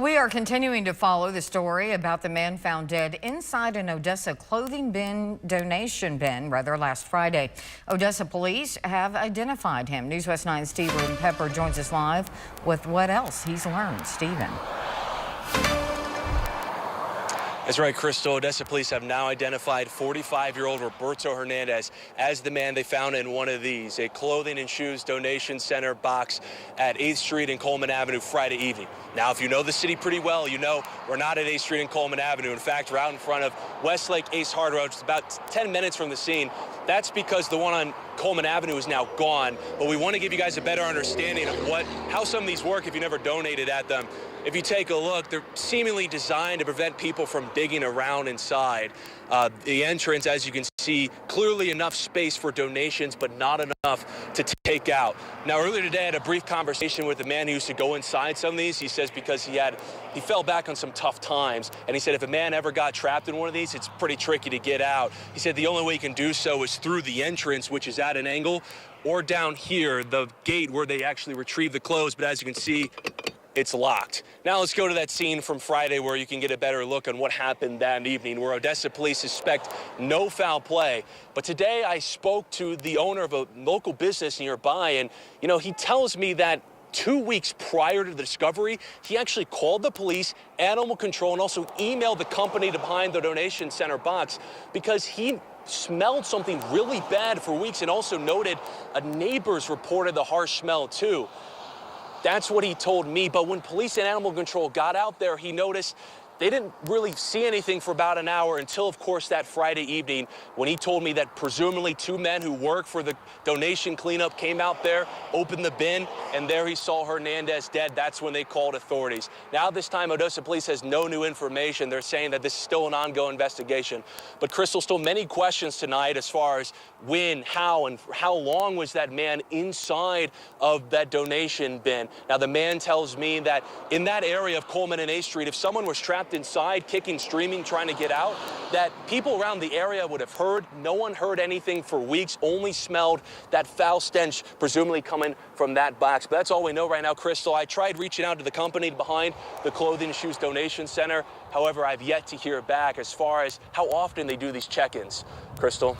We are continuing to follow the story about the man found dead inside an Odessa clothing donation bin last Friday. Odessa police have identified him. News West 9's Stephen Pepper joins us live with what else he's learned. Stephen. That's right, Crystal. Odessa police have now identified 45-year-old Roberto Hernandez as the man they found in one of these, a clothing and shoes donation center box at 8th Street and Coleman Avenue Friday evening. Now, if you know the city pretty well, you know we're not at 8th Street and Coleman Avenue. In fact, we're out in front of Westlake Ace Hard Road. It's about 10 minutes from the scene. That's because the one on Coleman Avenue is now gone, but we want to give you guys a better understanding of how some of these work if you never donated at them. If you take a look, they're seemingly designed to prevent people from digging around inside. The entrance, as you can see, clearly enough space for donations, but not enough to take out. Now, earlier today, I had a brief conversation with a man who used to go inside some of these. He says because he fell back on some tough times, and he said if a man ever got trapped in one of these, it's pretty tricky to get out. He said the only way he can do so is through the entrance, which is at an angle, or down here, the gate where they actually retrieve the clothes. But as you can see, it's locked. Now let's go to that scene from Friday where you can get a better look on what happened that evening, where Odessa police suspect no foul play. But today I spoke to the owner of a local business nearby, and he tells me that 2 weeks prior to the discovery, he actually called the police, animal control, and also emailed the company behind the donation center box because he smelled something really bad for weeks, and also noted neighbors reported the harsh smell too. That's what he told me, but when police and animal control got out there, he noticed they didn't really see anything for about an hour until, of course, that Friday evening when he told me that presumably 2 men who work for the donation cleanup came out there, opened the bin, and there he saw Hernandez dead. That's when they called authorities. Now, this time, Odessa police has no new information. They're saying that this is still an ongoing investigation. But, Crystal, still many questions tonight as far as when, how, and how long was that man inside of that donation bin. Now, the man tells me that in that area of Coleman and 8th Street, if someone was trapped inside, kicking, screaming, trying to get out, that people around the area would have heard. No one heard anything for weeks, only smelled that foul stench, presumably coming from that box. But that's all we know right now, Crystal. I tried reaching out to the company behind the clothing and shoes donation center. However, I've yet to hear back as far as how often they do these check-ins. Crystal.